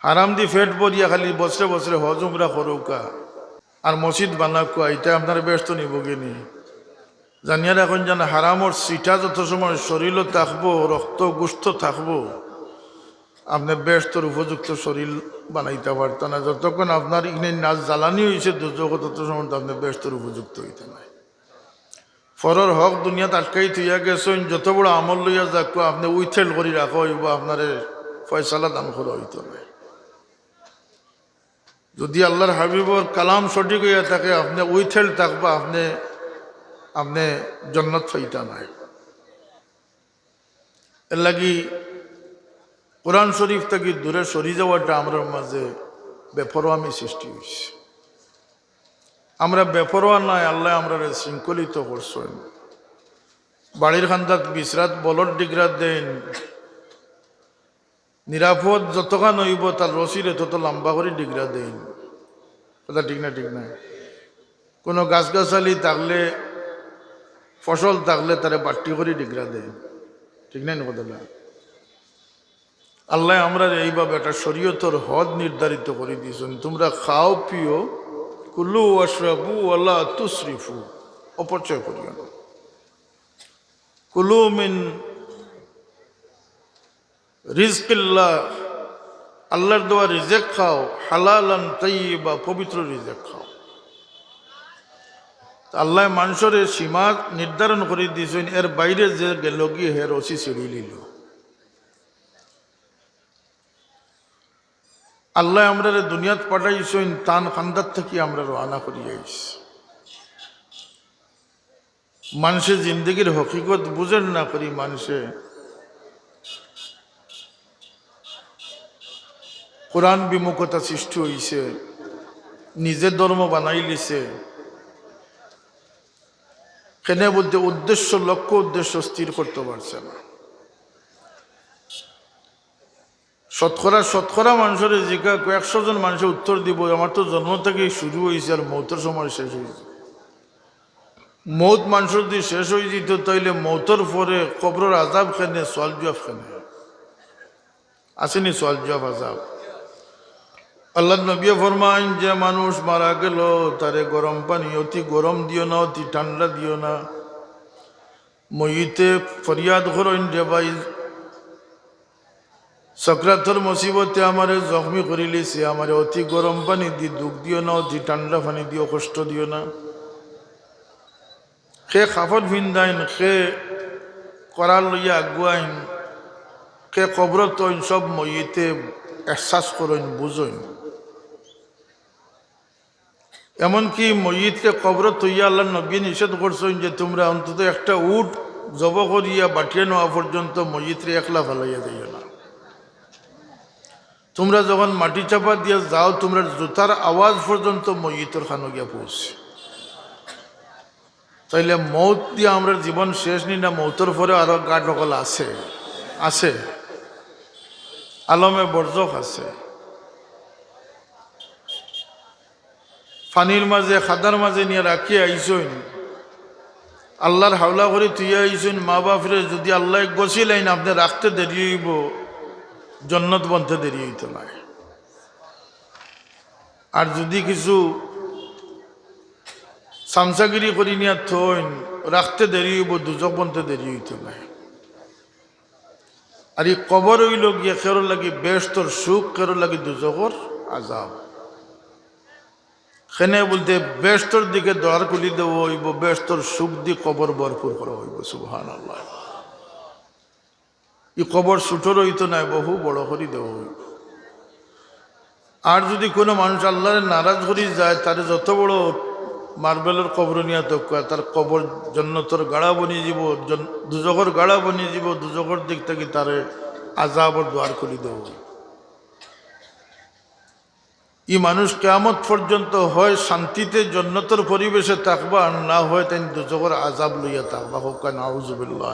হারাম দি ফেট ভরিয়া খালি বছরে বছরে হজ উমরা করৌকা আর মসজিদ বানাকা, এটা আপনার ব্যস্ত নিবগিনি। জানিয়া রাখুন যেন হারামর সিটা যত সময় শরীরও থাকবো, রক্ত গোস্ত থাকবো, আপনি ব্যস্তর উপযুক্ত শরীর বানাইতে পারত না। যতক্ষণ আপনার ইনে নাচ জ্বালানি হয়েছে দুর্যোগ, তত সময় তো আপনি ব্যস্তর উপযুক্ত হইতে নাই। ফরর হক দুনিয়াতে আটকাই থইয়া গেছেন, যত বড় আমল লইয়া যাক আপনি উইথেল করে রাখা হইব, আপনার ফয়সালা দান করা হইত নাই। যদি আল্লাহর হাবিবর কালাম সঠিক হইয়া থাকে, আপনি উইথেল থাকবা, আপনি জন্নত পাইতা নাই। এর লাগি কোরআন শরীফ থেকে দূরে সরি যাওয়াটা আমরা মাঝে বেপরোয়ামি সৃষ্টি হয়েছে। আমরা বেপরোয়া নাই, আল্লাহ আমরা শৃঙ্খলিত করছেন। বাড়ির খান্দাত বিশ্রাত বলর ডিগ্রাত দেন, নিরাপদ যতখান হইব তার রসিরে তত লম্বা করে ডিগ্রা দেন। কথা ঠিক না? ঠিক না? কোনো গাছগাছালি থাকলে, ফসল থাকলে তারে বাট্টি করে ডিগ্রা দেন। ঠিক নাই? কথাটা আল্লাহ আমরা এইভাবে একটা শরীয়তর হদ নির্ধারিত করে দিয়েছেন। তোমরা খাও পিও, কুলু ওয়াশরাবু ওয়ালা তুসরিফু, অপচয় করিও না। কুলু মিন রিজকিল্লাহ, আল্লাহর দেওয়া রিজেক খাও, হালালান তাইয়্যিবা, পবিত্র রিজেক খাও। আল্লাহ মানুষের সীমা নির্ধারণ করে দিয়েছেন, এর বাইরে যে গেল গিয়ে হে রসি ছিঁড়ি নিল। আল্লাহ আমরা দুনিয়াত পাঠাইছেন, তান খান্দার থেকে আমরা রওনা করিয়াইস। মানুষের জিন্দগির হকিকত বুঝেন না করি, মানুষে কোরআন বিমুখতা সৃষ্টি হইছে, নিজের ধর্ম বানাই লিছে। কেনে বলতে উদ্দেশ্য, লক্ষ্য উদ্দেশ্য স্থির করতে পারছে না। শতকরা মানুষের জিজ্ঞা 100 জন মানুষের উত্তর দিব, আমার তো জন্ম থেকে শুরু হয়েছে আর মৌতের সময় শেষ হয়েছে। মৌত মানুষের যদি শেষ হয়ে যেত, তাইলে মৌতের পরে কবরের আজাব খেনে, সোয়াল জবাব খেনে আসেনি? সোয়াল জবাব আজাব। আল্লাহ নবী ফরমাইন, যে মানুষ মারা গেল তারে গরম পানি অতি গরম দিও না, অতি ঠান্ডা দিও না। মইতে ফরিয়াদ করেন যে ভাই সক্রাতর মুসিবতে আমারে জখমি করিলিছে, আমারে অতি গরম পানি দি দুঃখ দিও না, অতি ঠান্ডা পানি দিও কষ্ট দিও না। সে খাফত ভিন্দাইন, সে করার লইয়া আগুয়াইন, সে কবরত সব মইতে এহসাস করেন, বুঝইন। এমনকি মইতে কবরত হইয়া আল্লাহ নবী নিষেধ করছেন যে তোমরা অন্তত একটা উট জব করিয়া বাটিয়ে নেওয়া পর্যন্ত মইতরে একলা ফেলাইয়া দিও না। তোমরা যখন মাটি চাপা দিয়ে যাও, তোমরা জুতার আওয়াজ পর্যন্ত মইতর খানো গিয়া পৌঁছে। তাইলে মৌত দিয়ে আমরা জীবন শেষ নি না? মৌতর পরে আরো গা ঢকল আছে, আছে আলমে বর্জক আছে। পানির মাঝে, খাদার মাঝে নিয়ে রাখি আইসইন, আল্লাহর হাওলা করে তুই আইসইন। মা বাপরে যদি আল্লাহ গছিলেন, আপনি রাখতে দেরি হইব, জন্নত বনতে দেরি হইত না। আর যদি কিছু সামসাগিরি করি নিয়ে থইন, রাখতে দেরি হইব, দুজক বনতে দেরি হইত না। আর এই কবর হইল গিয়ে কেরো লাগি বেশতর সুখ, কেরো লাগি দুজকর আজাব। সেনে বলতে বেশতর দিকে দ্বার খুলি দেওয়া হইব, বেশতর সুখ দিয়ে কবর ভরপুর করা হইব। সুবহানাল্লাহ। এই কবর ছোটর হইতো না, বহু বড় করে দেওয়া হইব। আর যদি কোনো মানুষ আল্লাহর নারাজ করি যায়, তার যত বড় মার্বেলের কবর নিয়ে তো তার কবর জন্নতর গাড়া বনিয়ে যাব, দুজকর গাড়া বনিয়ে যাব, দুজকর দিক থেকে তার আযাবর দ্বার খুলি দেব। এই মানুষ কিয়ামত পর্যন্ত হয় শান্তিতে জন্নতর পরিবেশে থাকবা, আর না হয় তাই দুজকর আযাব লইয়া থাকবা। হোক নাউযুবিল্লাহ।